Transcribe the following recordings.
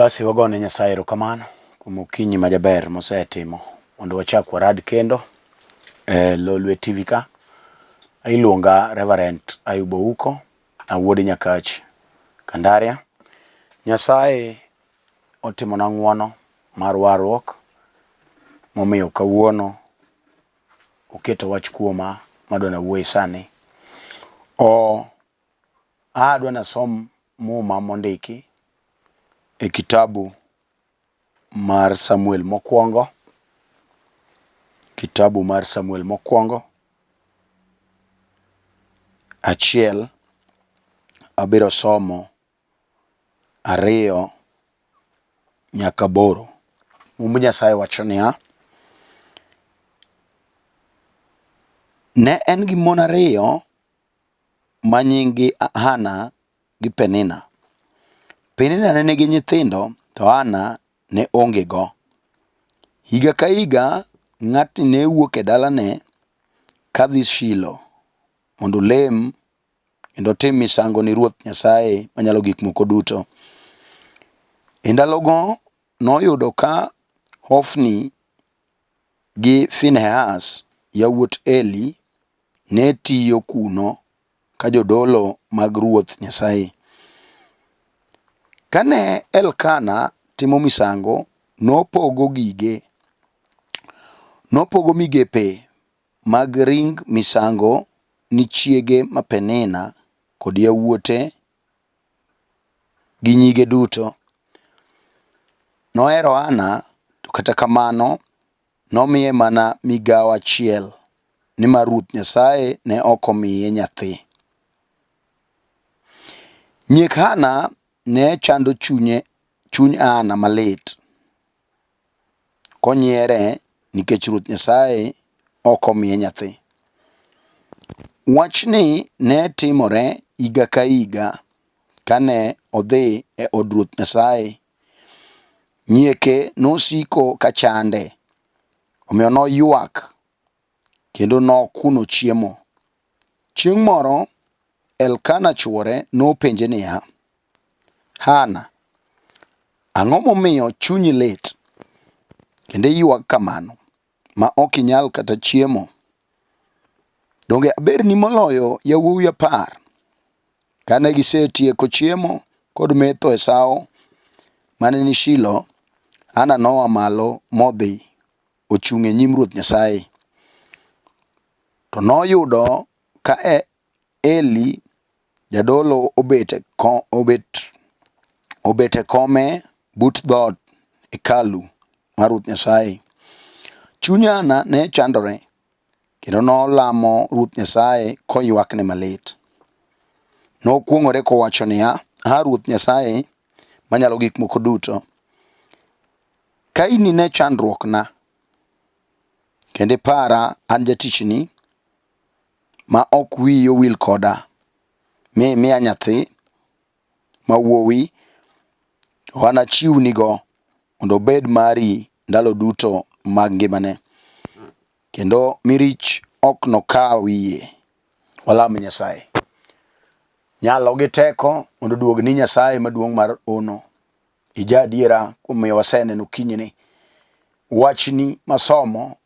Basi wagone Nyasaye erokamano kuom okinyi majaber mosetimo mondo wachak warad kendo Lolwe TV ka. Iluonga Reverend Ayub wuod Nyakach Kandaria. Nyasaye otimona ng'wono mar warruok momiyo kawuono oketo wach kuoma madwa nawuoye sani. Adwa nasom muma mondiki e kitabu mar Samuel mokwongo. Kitabu mar Samuel mokwongo achiel abiro somo 2 nyaka 8. Mumb Nyasaye wacho niya: ne en gi mon 2 ma nyinggi Hana gi Penina. Penina ne nigi nyithindo to Hana ne ongego. Higa ka higa ng'atni ne wuok e dalane kadhi Shilo mondo lem kendo tim misango ni Ruoth Nyasaye manyalo gik moko duto. E ndalogo noyudo ka Hofni gi Finehas yawuot Eli ne tiyo kuno ka jodolo mag Ruoth Nyasaye. Kane Elkana timo misango, nopogo migepe mag ring misango ni chiege ma Penina kod yawuote gi nyige duto. Nohero Hana, to kata kamano nomiye mana migawo achiel, nimar Ruoth Nyasaye ne ok omiye nyathi. Nyiek Hana ne chando chuny Hana malit, konyiere nikech Ruoth Nyasaye ok omiye nyathi. Wachni ne timore higa ka higa kane odhi e od Ruoth Nyasaye. Nyieke nosiko ka chande, omiyo noywak kendo nokuno chiemo. Chieng' moro Elkana chwore nopenje niya: Hana, ang'o momiyo chunyi lit kendo iywak kamano ma ok inyal kata chiemo? Donge aberni moloyo yawuowi 10? Kane gisetieko chiemo kod metho e sawo mane ni Shilo, Hana noa malo modhi ochung' e nyim Ruoth Nyasaye. To noyudo ka Eli jadolo obet e kome but dhoot hekalu mar Ruoth Nyasaye. Chuny Hana ne chandore kendo nolamo Ruoth Nyasaye koywakne malit. Nokwong'ore kowacho niya: Ruoth Nyasaye manyalo gik moko duto, ka inine chandruokna kendo ipara an jatichni ma ok wiyi owil koda, mi imiya nyathi ma wuowi, to anachiwnigo mondo obed mari ndalo duto mag ngimane, kendo mirich ok nokaw wiye. Walam Nyasaye nyalo gi teko mondo duog ni Nyasaye maduong' mar ono. Ija adiera kuom miyo waseneno kinyini. Wachni masomo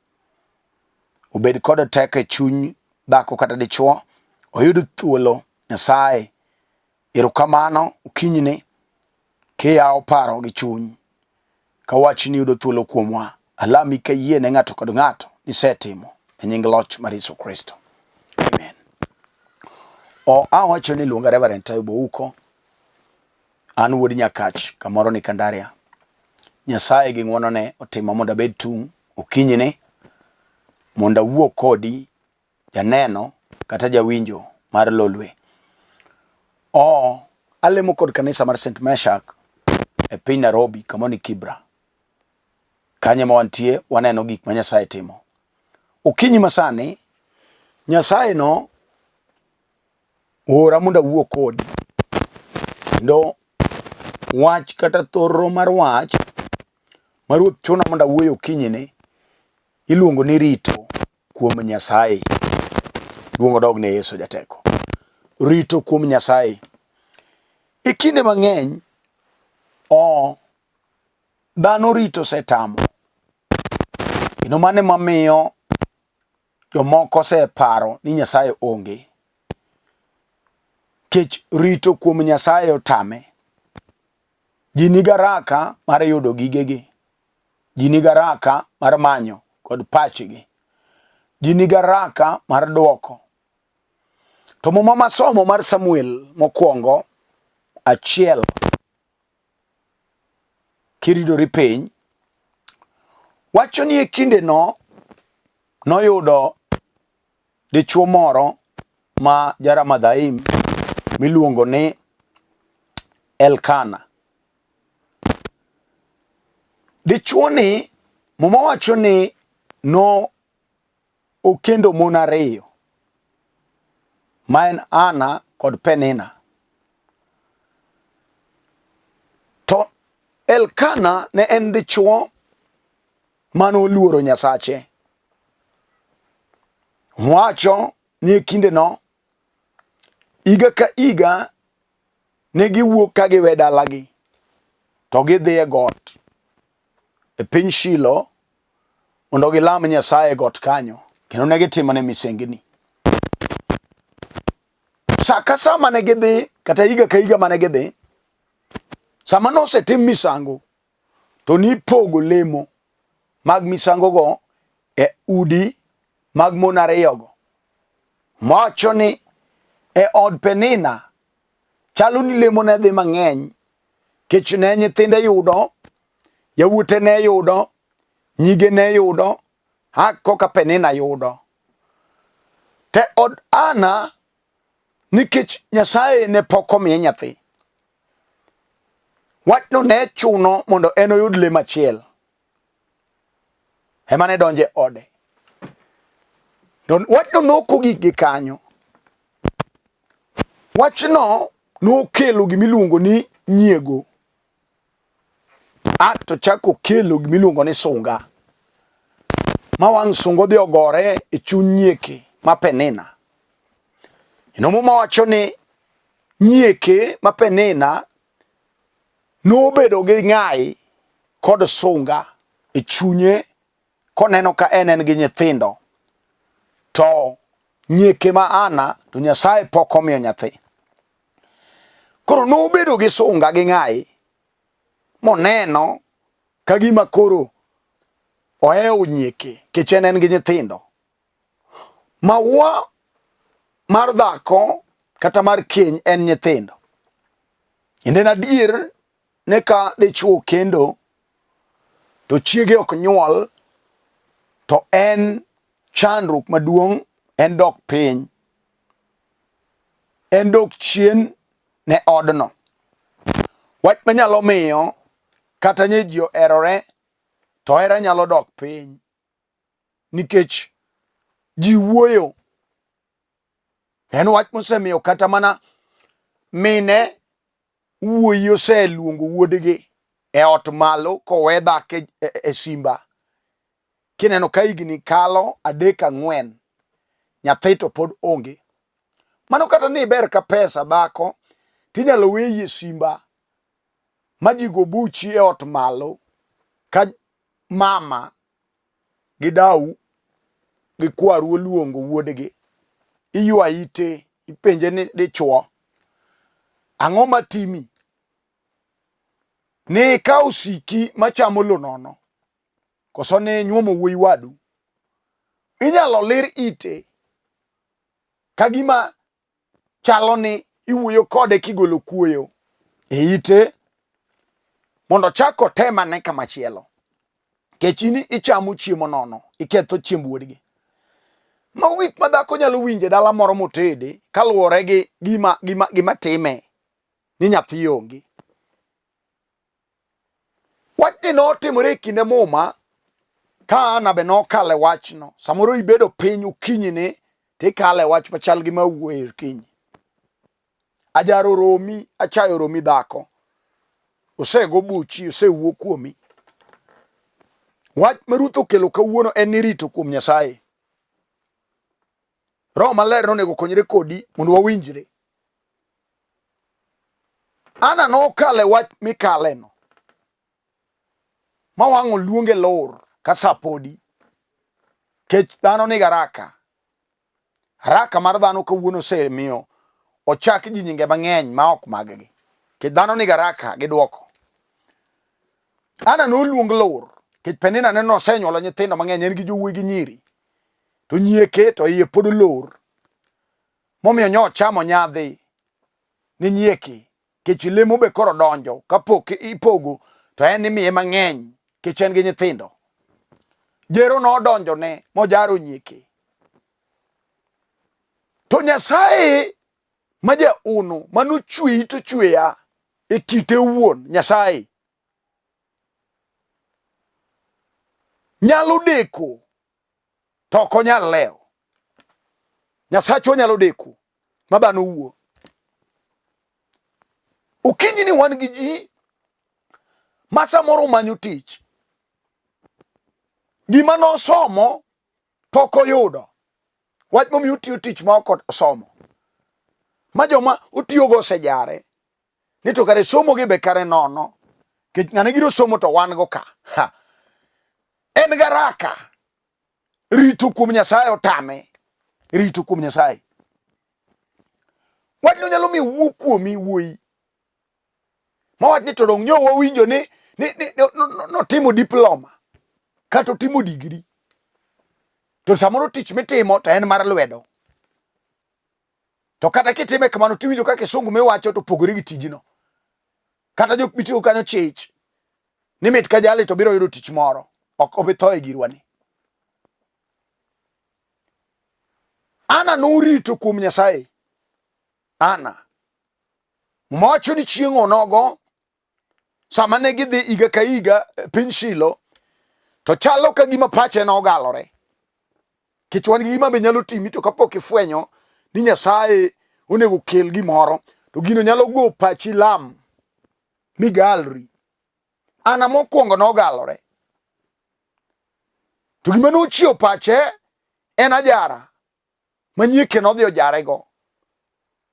obed kod teko e chuny dhako kata dichuo, oyud thuolo. Nyasaye erokamano okinyini kiyawo paro gi chuny ka wachni yudo thuolo kuomwa. Alami ka yie ne ng'ato kod ng'ato nisetimo e nying loch mar Yesu Kristo. Amen. Awacho ni luonga Reverend Ayub. An wuod Nyakach kamoro ni Kandaria. Nyasaye gi ng'wonone otimo mondo abed tung' okinyini mondo awuo kodi janeno kata jawinjo mar Lolwe. Alemo kod kanisa mar St. Meshak e piny Nairobi kama ni Kibra. Kanye ma wantie waneno gik ma Nyasaye timo. Okinyi masani Nyasaye no ora mondo awuo kodi, kendo wach kata thoro mar wach ma Ruoth chuna mondo awuoyo okinyini iluongo ni Rito Kuom Nyasaye. Luongo dogne Yesu jateko. Rito kuom Nyasaye. E kinde mang'eny dhano rito setamo. Ino mane mamiyo jomoko separo ni Nyasaye onge. Kech rito kuom Nyasaye otame. Ji nigi haraka mar yudo gigegi. Ji nigi haraka mar manyo kod pachgi. Ji nigi haraka mar duoko. To muma masomo mar Samuel mokwongo 1 kiridori piny wacho ni e kinde no noyudo dichuo moro ma ja-Ramathaim miluongo ni Elkana. Dichuo ni muma wacho ni no okendo mon 2 ma en Hana kod Penina. To Elkana ne en dichuo manoluoro Nyasache. Wacho ni e kinde no higa ka higa ne giwuok ka giwe dalagi to gidhi e got e piny Shilo mondo gilam Nyasaye e got kanyo kendo ne gitimone misengini. Sa ka sa mane gidhi kata higa ka higa mane gidhi, sama nosetim misango to nipogo lemo mag misango go e udi mag mon 2 go. Wacho ni e od Penina chalo ni lemo ne dhi mang'eny kech ne nyithinde yudo, yawuote ne yudo, nyige ne yudo, koka Penina yudo. Te od Hana nikech Nyasaye ne pok omiye nyathi. Wachno ne chuno mondo en oyud le machiel. Ema ne donje ode. Wachno nokogik gi kanyo. Wachno nokelo gimiluongo ni nyiego. To chako kelo gimiluongo ni sunga. Ma wang' sungo dhi ogore e chuny nyieke ma Penina. Ino muma wacho ni nyieke ma Penina nobedo gi ng'ai kod sunga e chunye koneno ka en gi nyithindo. To nyieke ma Hana to Nyasaye pok omiyo nyathi. Koro nobedo gi sunga gi ng'ai moneno ka gima koro ohewo nyieke kech en gi nyithindo. Maua mar dhako kata mar keny en nyithindo. En adier ne ka dichuo kendo to chiege ok nyuol to en chandruok maduong', en dok piny, en dok chien ne odno. Wach manyalo miyo kata nye ji oherore to hera nyalo dok piny nikech ji wuoyo. En wach mosemiyo kata mana mine wuoyi oseluongo wuodgi e ot malo kowe dhake e simba. Kineno ka higni kalo 3-4 nyathi to pod onge. Mano kata ni ber ka pesa dhako tinyalo weyi e simba ma ji go buchi e ot malo ka mama gi dau gi kwaru oluongo wuodgi. Iywa ite ipenje ni dichuo ang'o matimi ni ka osiki machamo lo nono koso ne nyuomo wuoyi wadu. Inyalo lir ite kagima chalo ni iwuoyo kode kigolo kuoyo e ite mondo chako temane kamachielo. Kechini ichamo chiemo nono, iketho chiemb wuodgi. Ma wik ma dhako nyalo winje dala moro motede kaluwore gi gima time ni nyathi onge. Wachni notimore e kinde muma ka Hana be nokale wachno. Samoro ibedo piny okinyini tikale wach machal gi mawuoyo okinyi. Ajaro romi, achayo romi dhako. Osego buchi, osewuok kuomi. Wach ma Ruoth okelo kawuono en ni rito kuom Nyasaye. Roho Maler nonego konyre kodi mondo wawinjre. Hana nokale wach mikale no. ma wang'o luonge lor ka sapodi. Kech dhano ni garaka. Haraka mar dhano kawuono osemiyo ochak ji nyinge mang'eny ma ok mag-gi. Kech dhano ni garaka gi dwoko. Hana noluong lor. Kech Penina neno osenyuolo nyithindo mang'eny, en gi jowuoyi gi nyiri. To nyieke to iye pod lor. Momiyo nyochamo nyadhi ni nyieke. Kech lemo be koro donjo. Kapok ipogo to en imiye mang'eny. Kech en gi nyithindo. Jero nodonjo ne mojaro nyieke. To Nyasaye ma jauno manochweyi to chweya e kite wuon, Nyasaye nyalo deko to ok onyal lewo. Nyasachwa nyalo deko ma dhano wuo. Okinyi ni wan gi ji ma samoro manyo tich. Gima nosomo pok oyudo. Wach momiyo utiyo tich ma ok osomo. Ma joma utiyogo osejare. Ni to kare somo gi be kare nono. Kech ng'ane giro somo to wan go ka. Ha. En garaka. Rito kuom Nyasaye otame. Rito kuom Nyasaye. Wach no nyalo miyo wuok kuomi wuoyi. Ma wach ni to dong nyo wawinjo ni notimo diploma. Kata otimo digri. To samoro tich mitimo to en mar lwedo. To kata kitime kamano tiwinjo ka kisungu miwacho to pogore gi tijino. Kata jok bitiyo kanyo chich. Ni mit ka jali to biro yudo tich moro. Ok obitho e girwani. Hana norito kuom Nyasaye. Hana. Mowacho ni chieng' onogo. Sama ne gidhi higa ka higa piny Shilo. To chalo ka gima pache nogalore. Kech wan gi gima be nyalo timi to kapok ifwenyo ni Nyasaye onego kel gimoro. To gino nyalo go pachi lam. Migalri. Hana mokwongo nogalore. To gima nochiewo pache en ajara. Ma nyieke nodhi ojare go.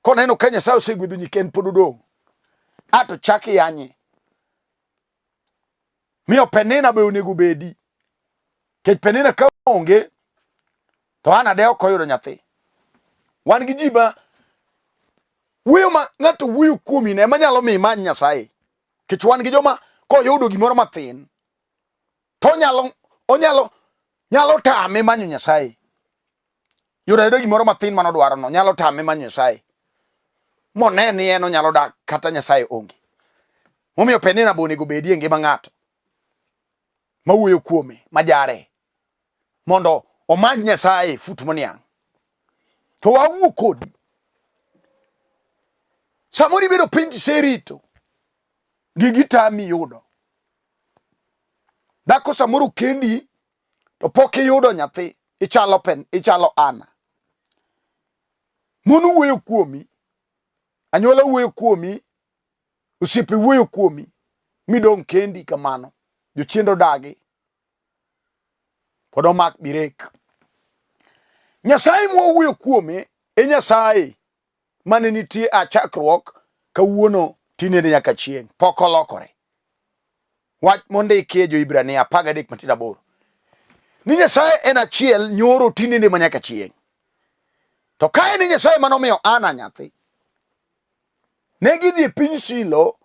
Koneno ka Nyasaye osegwedho nyieke en pod odong'. Ato chak yanye. Miyo Penina be onego bedi. Kech Penina ka onge to Hana de ok oyudo nyathi. Wan gi jiba wuoyo ma ng'ato wuoyo kuomi ne ema nyalo miyo imany Nyasaye. Kech wan gi joma koyudo gimoro mathin to nyalo tame manyo Nyasaye. Yudo gimoro mathin manodwaro no nyalo tame manyo Nyasaye. Mone ni en onyalo dak kata Nyasaye onge. Momiyo Penina be onego bedi e ngima ng'ato ma wuoyo kuome, majare, mondo omany Nyasaye fut moniang'. To wawuo kodi. Samoro ibedo piny tiserito. Gigi tami yudo. Dhako samoro kendi to pok iyudo nyathi. Ichalo Hana. Mon wuoyo kuomi. Anyuola wuoyo kuomi. Osiepe wuoyo kuomi. Midong' kendi kamano. Jochiendo dagi. Pod omak birek. Nyasaye mwawuoyo kuome e Nyasaye mane nitie chakruok kawuono tinende nyaka chieng'. Pok olokore. Wach mondiki e Jo-Ibrania 13:8. Ni Nyasaye en achiel nyoro tinende manyaka chieng'. To kae ni Nyasaye manomiyo Hana nyathi. Ne gidhi e piny Shilo.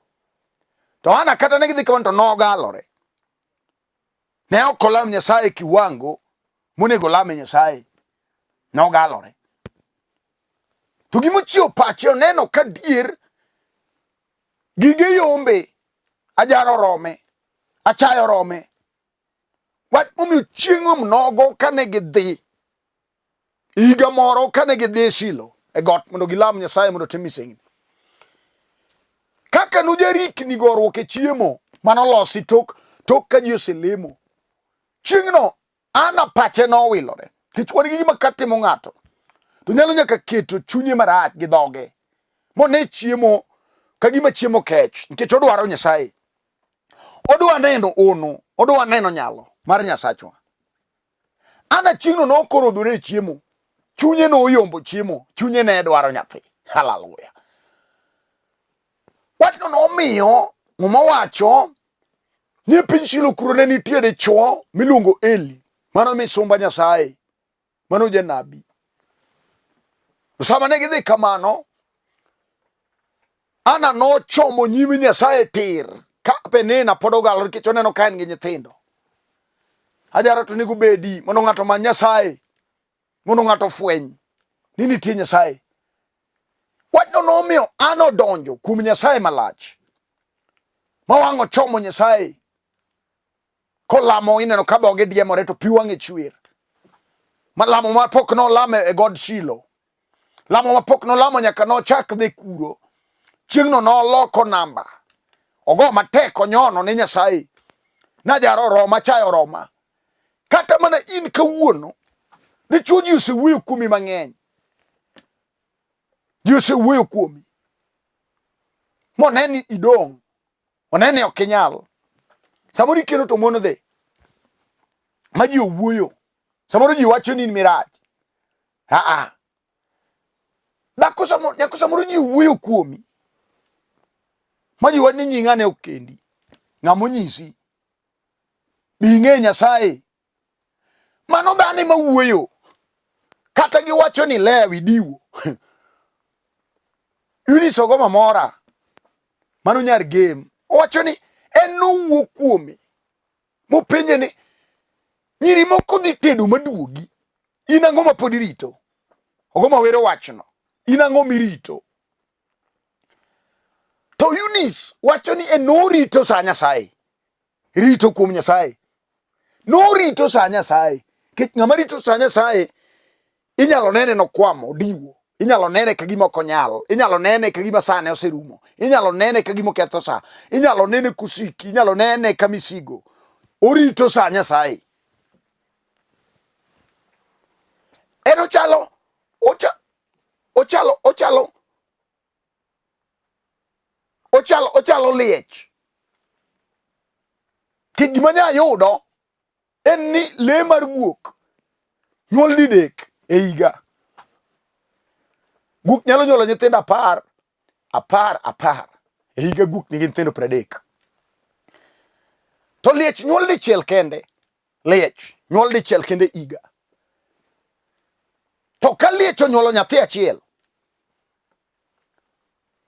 To Hana kata ne gidhi kamano to nogalore. Ne ok olam Nyasaye kiwango monego lame Nyasaye. Nogalore. To gimochiewo pache oneno ka dier gige yombe ajaro rome. Achayo rome. Wach momiyo chieng'o mnogo kane gidhi. Higa moro kane gidhi e Shilo. E got mondo gilam Nyasaye mondo tim misengni. Kaka nojarikni goruok e chiemo manolosi tok ka ji oselemo. Chieng'no Hana pache nowilore. Kech wan gi gima katimo ng'ato. To nyalo nyaka keto chunye marach gi dhoge. Mone chiemo ka gima chiemo kech. Nikech odwaro Nyasaye. Odwa neno ono. Odwa neno nyalo mar Nyasachwa. Hana chieng'no nokorodhore e chiemo. Chunye noyombo chiemo. Chunye ne dwaro nyathi. Hallelujah. Wachno nomiyo ng'ama wacho Ni piny Shilo kuro ne nitie dichuo miluongo Eli, mano misumba Nyasaye, mano janabi. Sama ne gidhi kamano, Hana nochomo nyime Nyasaye tir, ka Penina pod ogalo nikech oneno ka en gi nyithindo. Ajara to nigo bedi, mondo ng'ato ma Nyasaye, mondo ng'ato fweny ni nitie Nyasaye. Wachno nomiyo Hana odonjo kuom Nyasaye malach, mawang'o chomo Nyasaye, kolamo ineno ka dhoge diemore to pi wang'e chwer. Malamo mapok nolamo e god Shilo, lamo mapok nolamo nyaka nochak dhi kuro. Chieng'no noloko namba, ogo matek onyono ne Nyasaye, najaro roma chayo roma. Kata mana in kawuono, dichuo ji osewuoyo kuomi mang'eny, ji osewuoyo kuomi, moneni idong', oneni ok inyal. Samoro ikelo to mon dhi, ma ji owuoyo, samoro ji wacho ni in mirach. Nyako samoro ji owuoyo kuomi, ma ji wacho ni nyinga ne ok kendi. Ng'amonyisi? Bi ing'e Nyasaye. Mano dhano ma wuoyo, kata giwacho ni lewi diwo. Yuniso go mamora, mano nyar game. Owacho ni en nowuok kuome, mopenje ni nyiri moko dhi tedo maduogi, in ang'o ma pod irito? Ogo mawero wachno, in ang'o mirito? To Yunis wacho ni en norito sa Nyasaye, Rito Kuom Nyasaye. Norito sa Nyasaye, kech ng'ama rito sa Nyasaye, inyalo nene nokwamo diwo, inyalo nene kagima ok onyal, inyalo nene kagima sane oserumo, inyalo nene kagima oketho sa, inyalo nene kusiki, inyalo nene kamisigo. Orito sa Nyasaye. En ochalo liech. Ki gima nya yudo en ni le mar wuok nyuol didek e higa. Guok nyalo nyuolo nyithindo apar. E higa guok nigi nyithindo 30. To liech nyuol dichiel kende. Liech nyuol dichiel kende higa. To ka liech onyuolo nyathi achiel,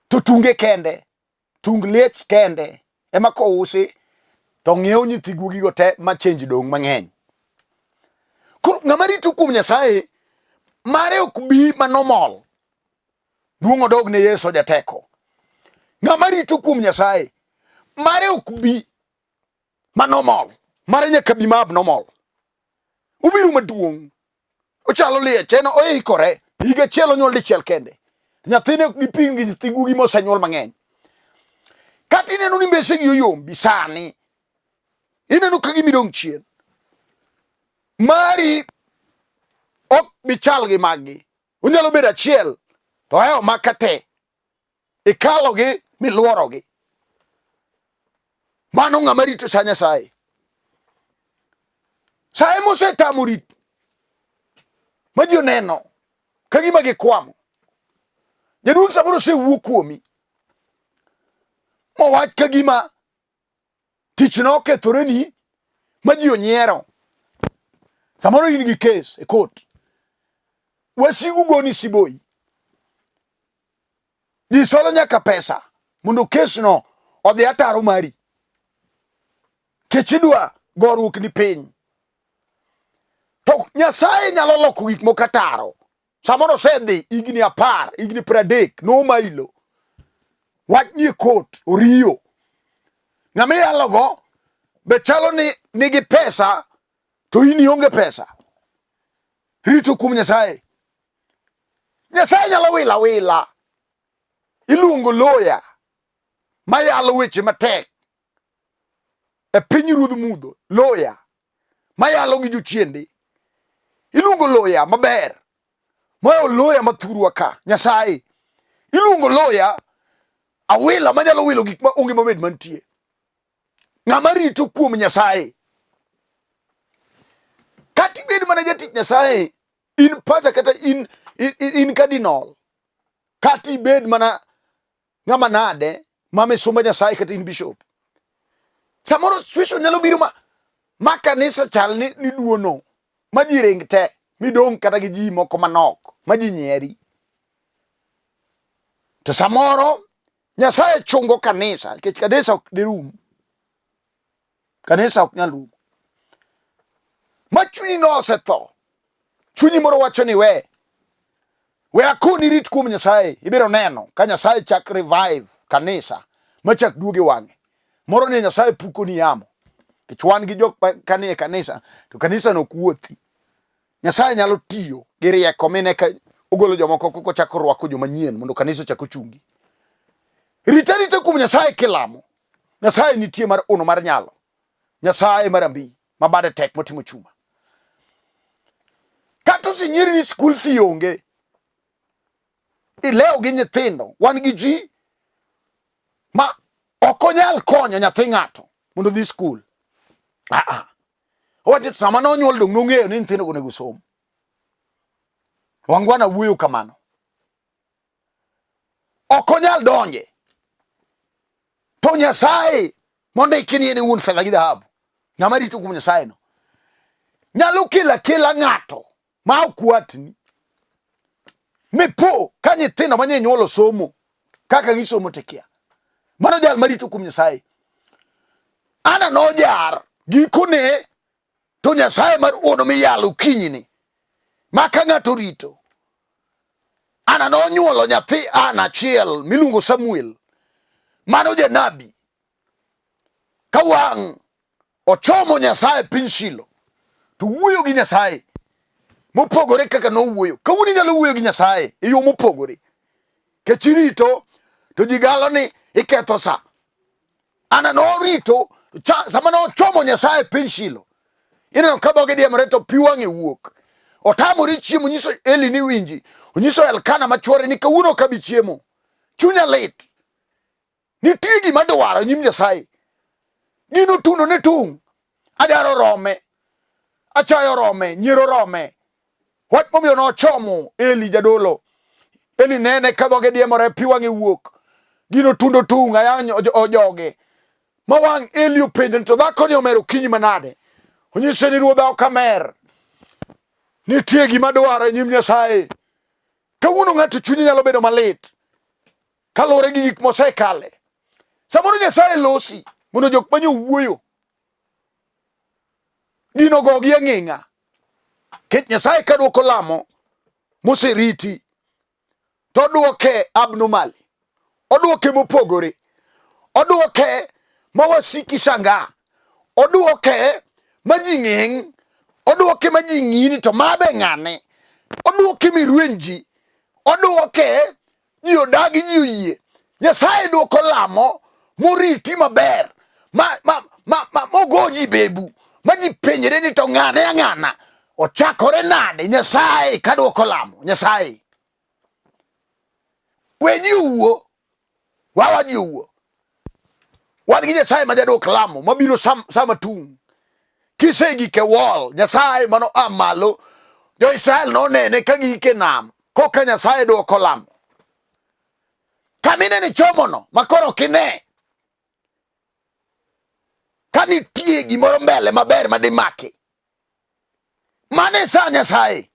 to tunge kende, tung liech kende, ema kousi to ng'iewo nyithi guogigo te ma change dong' mang'eny. Koro ng'ama rito kuom Nyasaye, mare ok bi manomol. Duong' odog ne Yesu jateko. Ng'ama rito kuom Nyasaye, mare ok bi manomol, mare nyaka bi ma abnormal. Ubiru maduong'. Ochalo liech, en oikore, higa chielo nyuol dichiel kende. Nyathine ok dipim gi nyithi guogi mosenyuol mang'eny. Kata ineno ni mbesegi oyombi sani, ineno ka gimidong' chien, mari ok bichal gi magi. Unyalo bedo achiel, to heo makate, ikalogi miluorogi. Mano ng'ama rito sa Nyasaye. Sae mosetamo rit, ma ji oneno kagima gikwamo. Jaduong' samoro osewuok kuomi, mowach kagima tichno okethoreni, ma ji onyiero. Samoro in gi kes e kot, wasigu goni siboi, ji solo nyaka pesa mondo kesno odhi ataro mari, kech idwa goruok ni piny. To Nyasaye nyalo loko gik moko ataro. Samoro osedhi higni 10, higni 30, nomailo, wach ni e kot oriyo. Ng'ama iyalogo be chalo ni nigi pesa, to in ionge pesa. Rito kuom Nyasaye. Nyasaye nyalo wila wila. Iluongo loya mayalo weche matek e piny ruodh mudho. Loya mayalo gi jochiende. Iluongo loya maber, moyo loya mathurwa ka. Nyasaye iluongo loya awila manyalo wilo gik ma onge mabed mantie. Ng'ama rito kuom Nyasaye. Kati bed mana jatich Nyasaye, in pacha kata in cardinal, kati bed mana ng'ama nade, ma misumba Nyasaye kata in bishop. Samoro situation nyalo biro ma kanisa chal ni duono ma ji ring te midong kata gi ji moko manok ma ji nyieri. To samoro Nyasaye chungo kanisa nikech kanisa ok dirum. Kanisa ok nyal rum. Ma chunyi no osetho. Chunyi moro wacho ni we akoni rit kuom Nyasaye ibiro neno ka Nyasaye chak revive kanisa ma chak duoge wang'e. Moro ni Nyasaye puko ni yamo. Kichwan gi jok kanie kanisa to kanisa no kuothi. Nyasaye nyalo tiyo gi rieko mine ka ogolo jomoko koko chako rwako joma nyien mondo kanisa chako chungi. Rita kuom Nyasaye kilamo. Nyasaye nitie mar ono mar nyalo. Nyasaye marambi mabade tek motimo chuma. Kato sinyiri ni school fee onge. Ileo gi nyithindo wan gi ji ma okonyal konyo nyathi ng'ato mondo dhi school. Owacho sama no nyuol dong nong'eyo ni nyithindo onego som. Wangwana wuoyo kamano. Okonyal donje. To Nyasaye mondo ikini ene un fedha gi dhahabu. Ng'ama rito kuom Nyasaye no. Nyalo kila ng'ato ma okwatni. Mipo ka nyithindo manye nyuolo somo kaka gisomo tekia. Mano jal marito kuom Nyasaye. Ana no jar gikone to Nyasaye mar ono miyalo kinyini. Maka ng'ato rito. Ana no nyuolo nyathi Hana chiel milungo Samuel. Mano janabi. Kawang ochomo Nyasaye piny Shilo. To wuoyo gi Nyasaye. Mopogore kaka no wuoyo. Kawuni nyalo wuoyo gi Nyasaye e yo mopogore. Kechirito to jigalo ni iketho sa. Ana no rito sama no chomo Nyasaye piny Shilo. Ineno ka dhoge diemre to pi wang'e wuok. Otamore chiemo nyiso Eli ni winji. Onyiso Elkana machuore ni kawuono kabi chiemo. Chunya lit. Nitie gima dwaro nyim Nyasaye. Gino tuno ne tung. Adaro rome. Achayo rome. Nyiero rome. Wach momiyo no chomo Eli jadolo. Eli nene ka dhoge diemre pi wang'e wuok. Gino tundo tung. Ayanyo ojoge. Mawang' Eli openjo to dhako ni omero kinyi manade. Onyise ni ruodha okamer. Nitie gima dwaro nyim Nyasaye. Kawuono ng'ato chunye nyalo bedo malit. Kalore gi gik mosekale. Samoro Nyasaye losi mondo jok manyo wuoyo. Gino gogi ang'eng'a. Kech Nyasaye ka duoko lamo moseriti to duoke abnormal. Oduoke mopogore. Oduoke mawasiki sanga. Oduoke majing'eng. Oduoke majing'ini to mabe ng'ane. Oduoke mirwenji. Oduoke ji odagi ji oyie. Nyasaye duoko lamo moriti maber. Mogoji bebu. Maji penjre ni to ng'ane ang'ana. Ochakore nade Nyasaye ka duoko lamo. Nyasaye. Weji uwo. Wawaji uwo. Wan gi Nyasaye ma jaduok lamo mabiro sama tung. Kisegi ke wall Nyasaye mano amalo. Jo Israel no nene ka gike nam. Koka Nyasaye duoko lamo. Kamine ni chomono makoro kine. Kanitie gimoro mbele maber madimake. Mane sa Nyasaye.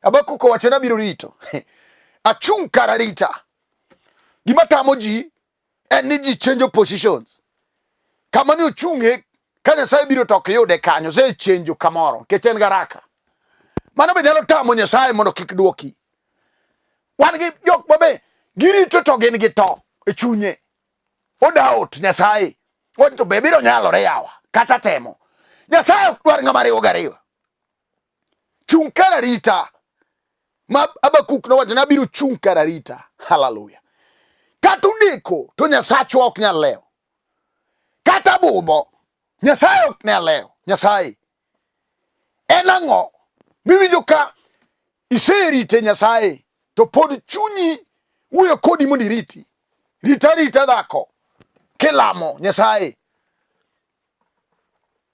Abakuko wachona biro rito. Achung kararita. Gima tamo ji en ni ji change positions. Kama ni ochung'e ka Nyasaye biro tok yude kanyo se change kamoro kechen garaka. Mano be nyalo tamo Nyasaye mondo kik duoki. Wan gi jok mabe girito to gin gi to e chunye. Odaot Nyasaye. Onto be biro nyalore yawa kata temo. Nyasaye ok dwar ng'ama riwo gariwa. Chung kararita. Ma Abakuk no wacho nabiro chung kararita. Hallelujah. Kata udeko to Nyasaye ok nyal lewo. Kata budho Nyasaye ok nyal lewo. Nyasaye en ang'o miwinjo ka iserite Nyasaye to pod chunyi wuoyo kodi mondo iriti. Rita dhako kilamo Nyasaye.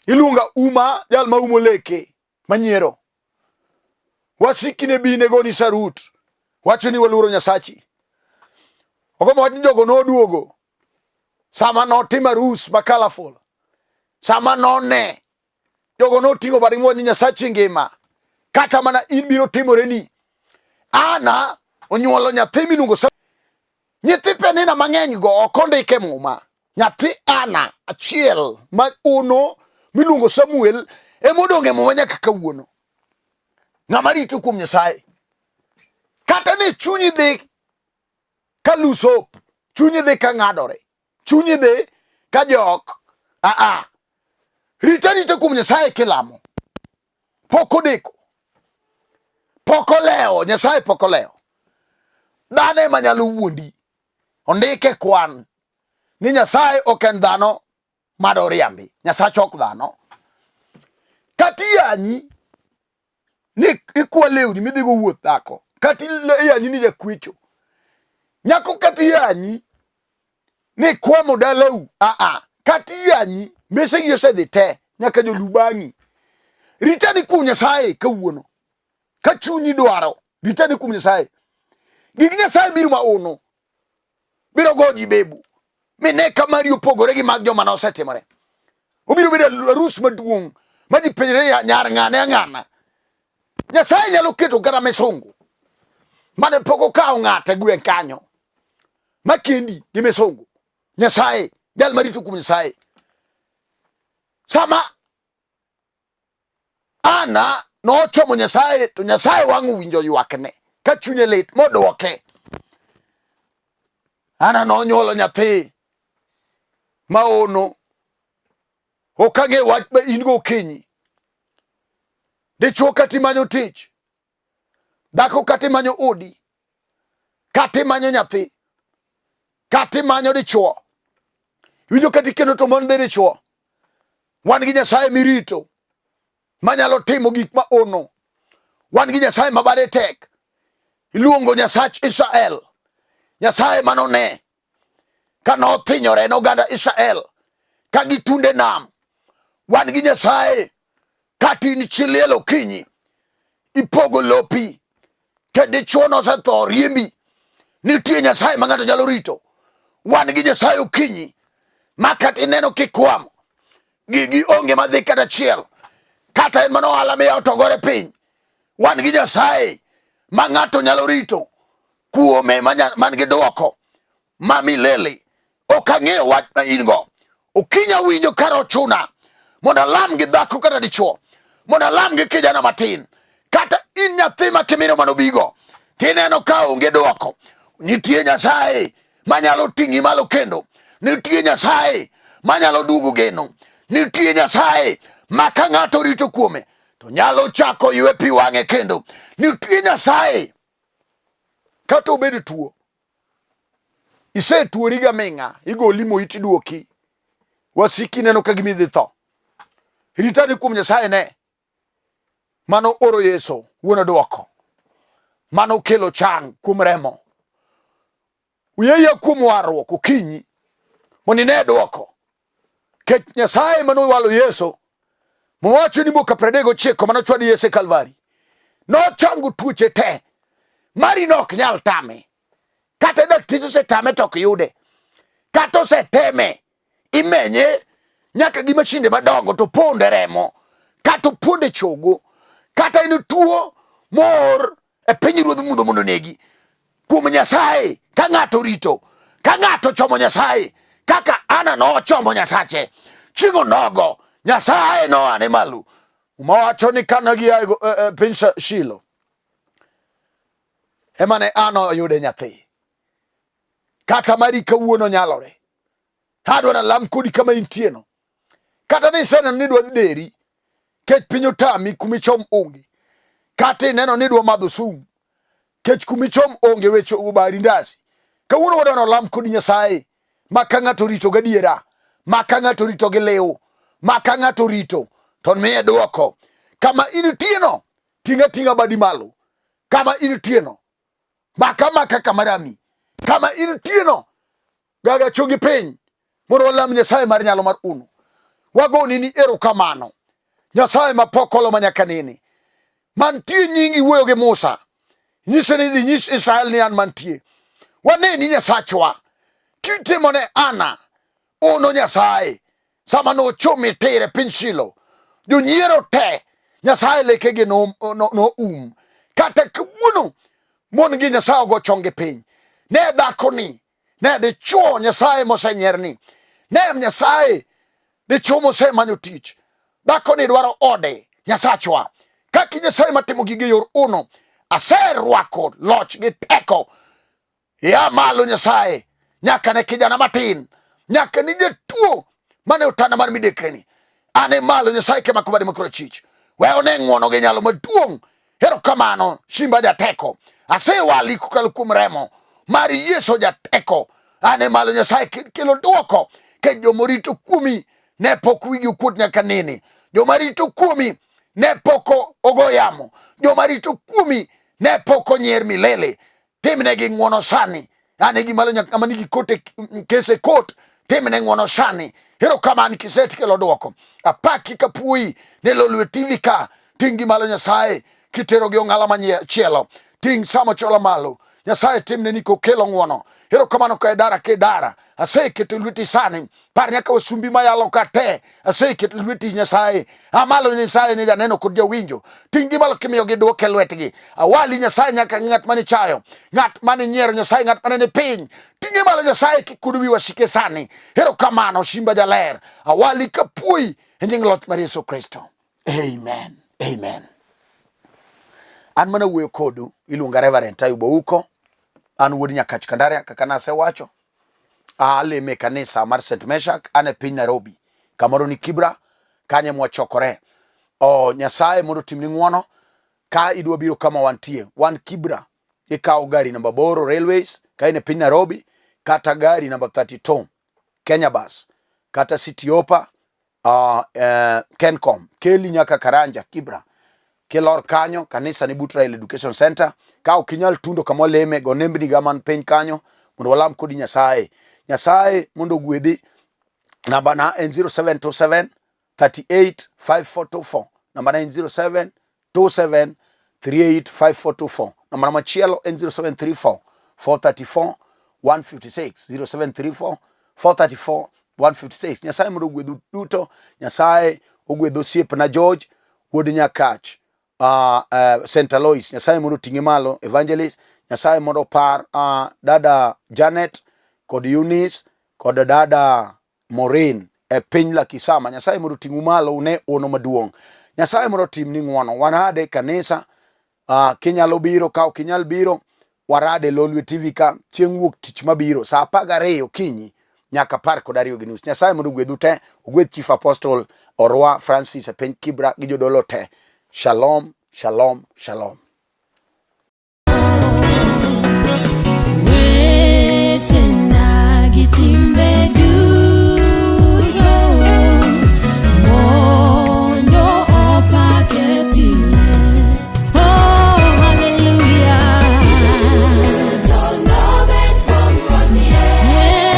Ilunga uma jal ma umo leke manyiero. Wasikine bine goni sarut. Wacho ni waluoro Nyasachi. Ogomo wach ni jogo no duogo. sama notimo arus ma colorful, sama none jogo noting'o bade ni Nyasachi ngima, kata mana in biro timoreni. Hana onyuolo nyathi miluongo nyithi Penina mang'eny go ok ondike muma. Nyathi Hana achiel ma uno miluongo Samuel emodong' e muma nyaka kawuono. Ng'ama rito kuom Nyasaye. Kata ni chunyi dhi ka lusop, chunyi dhi ka ng'adore, chunyi dhi ka jok, rito kuom Nyasaye kilamo. Pok odeko, pok olewo, Nyasaye pok olewo. Dhano ema nyalo wuondi. Ondike kwan ni Nyasaye ok en dhano madoriambi. Nyasaye ok dhano. Kati yanyi ni ikwa lewni midhigo wuoth dhako, kati yanyi ni jakwecho, nyako kati yanyi ni kwamo dalau, kati yanyi mesegi osedhi te nyaka jolubang'i. Ritani kuom Nyasaye kawuono, ka chunyi dwaro ritani kuom Nyasaye. Gig Nyasaye biro ma uno, biro goji bebu mine kamari opogore gi mag joma nosetimore. Obiro bedo arus maduong' ma ji penjore nyar ng'ane ang'ana. Nyasaye nyalo keto kata misongo mane pok okawo ng'ate gweng' kanyo makendi gi misongo. Nyasaye jal marito kuom Nyasaye. Sama Hana nochomo Nyasaye, to Nyasaye wang'o winjo ywakne ka chunye lit moduoke. Hana nonyuolo nyathi maono. Ok ang'e wach ma in go okinyi. Dichuo kati manyo tich, dhako kati manyo odi, kati manyo nyathi, kati manyo dichuo, winjo kati kendo to mon be dichuo. Wan gi Nyasaye mirito manyalo timo gik ma ono. Wan gi Nyasaye mabade tek. Iluongo Nyasach Israel, Nyasaye manone ka nothinyore n'oganda Israel ka gitunde nam. Wan gi Nyasaye kati ni chiliel okinyi ipogo lopi ke dichuo nosetho riembi. Nitie Nyasaye ma ng'ato nyalo rito. Wan gi Nyasaye okinyi ma kati neno kikwamo gigi onge madhi kata achiel, kata en mano ohala miyawo togore piny. Wan gi Nyasaye ma ng'ato nyalo rito kuome man gi dwoko ma milele. Ok ang'eyo wach ma in go. Okinya winjo karochuna mondo alam gi dhako kata dichuo, mondo alam gi kijana matin, kata in nyathi ma kimiro manobigo tineno ka onge dwoko. Nitie Nyasaye manyalo ting'i malo kendo. Nitie Nyasaye manyalo duogo geno. Nitie Nyasaye ma ka ng'ato rito kuome to nyalo chako ywe pi wang'e kendo. Nitie Nyasaye kata obed tuo, isetuori gaming'a, igoli moiti duoki, wasiki neno ka gima idhi tho. Ritani kuom Nyasaye ne mano oro Yesu wuon dwoko, mano kelo chang kuom remo. Uyaya kuom warruok okinyi mondo ine dwoko. Kech Nyasaye mano walo Yesu mowacho ni Luka 39 manochwadi Yesu e Kalvari nochango tuoche te. Mari nok nyal tame, kata dakteche osetame to ok yude, kata oseteme imenye nyaka gi mashinde madongo to ponde remo, kata ponde chogo, kata en tuo mor e piny ruodh mudho mondo negi. Kuom Nyasaye ka ng'ato rito, ka ng'ato chomo Nyasaye kaka Hana nochomo Nyasache, chieng'o nogo Nyasaye noane malo. Umawacho ni kana gi piny Shilo emane Hana oyude nyathi. Kata mari kawuono nyalore. Adwa na lam kodi kama intieno. Kata ni sena nidwa deri kech piny otami kumichom onge. Kata neno nidwa madho sum kech kumichom onge wecho ubari ndasi. Kawuono wadwa na lam kodi Nyasaye ma ka ng'ato rito gadiera, ma ka ng'ato rito gi liw, ma ka ng'ato rito to miye dwoko. Kama intieno tinga tinga badi malo. Kama intieno maka kamarami. Kama intieno gaga chogi piny mondo walam Nyasaye mar nyalo mar uno. Wagoni ni erokamano Nyasaye mapokolo manyaka nene mantie nyingi wuoyo gi Musa, nyise ni dhi nyis Israel ni an mantie. Waneni Nyasachwa kitimone Hana uno Nyasaye sama no chumi tere piny Shilo jonyiero te Nyasaye lekegi no kata kawuono mon gi Nyasaye ogo chonge piny ne dhakoni ne dichuo Nyasaye mosenyierni ne Nyasaye dichuo mosemanyo tich dhakoni dwaro ode Nyasachwa kaki Nyasaye matimo gige yor uno aserwako loch gi teko ya malo Nyasaye nyaka ne kijana matin nyaka ni jatuo mane utana mar midekreni ane malo Nyasaye kema kubadi makuro chich weo ne ng'wono gi nyalo maduong' erokamano Simba jateko asewali kokalo kuom remo mar Yesu jateko ane malo Nyasaye kelo duoko ke jomorito kuomi ne pok wigi okuot nyaka nini jomarito kuomi ne poko ogoyamo jomarito kuomi ne poko nyier milele timnegi ng'wono sani ane gimalo nyaka manigi kote kese kot timne ng'wono sani erokamano kiseti kelo duoko apaki kapuoi ne lolwe TV ka ting malo Nyasaye kitero gi ong'ala machielo ting samo chola malo Nyasaye timne ni kokelo ng'wono erokamano ka dara ke dara aseketo lweti sani par nyaka wasumbi mayalo kate aseketo lweti Nyasaye amalo Nyasaye ne janeno kod jawinjo ting malo kimiyo gi duoke lwetgi awali Nyasaye nyaka ng'at mane chayo ng'at mane nyiero Nyasaye ng'at mane ni piny ting malo Nyasaye kikudu wi wasike sani erokamano Simba jaler awali kapuoi e nying loch mar Yesu Kristo amen amen. An mana wuoyo kodu iluonga Reverend Ayub an wuod Nyakach Kandaria kaka nasewacho aleme kanisa mar St. Meshak ane piny Nairobi kamoro ni Kibra kanye mwachokore Nyasaye mondo timni ng'wono ka idwa biro kama wantie wan Kibra ikaw gari namba boro railways ka ine piny Nairobi kata gari namba 32 Kenya bus kata City Hopper Kencom keli nyaka Karanja Kibra kelor kanyo kanisa ni Butrail Education Center ka ukinyal tundo kama leme go nembni gaman piny kanyo mondo walam kodi Nyasaye mondo gwedhi namba na en 0727 38 5424 namba na en 0727 38 5424 namba machielo en 0734 434 156 0734 434 156 Nyasaye mondo gwedhu duto Nyasaye ogwedho osiepna George wuod Nyakach St. Alois Nyasaye mondo ting'e malo evangelist Nyasaye mondo par dada Janet kod Eunice kod dada Maureen e piny Lakisama Nyasaye mondo ting'u malo ne ono maduong' Nyasaye mondo timni ng'wono wanade kanisa kinyalo biro ka kinyal biro warade lolwe TV ka chieng' wuok tich mabiro saa 12 kinyi nyaka 12 gi nus Nyasaye mondo gwedhu te ogwedh Chief Apostle Orwa Francis e piny Kibra gi jodolo te Shalom, shalom, shalom.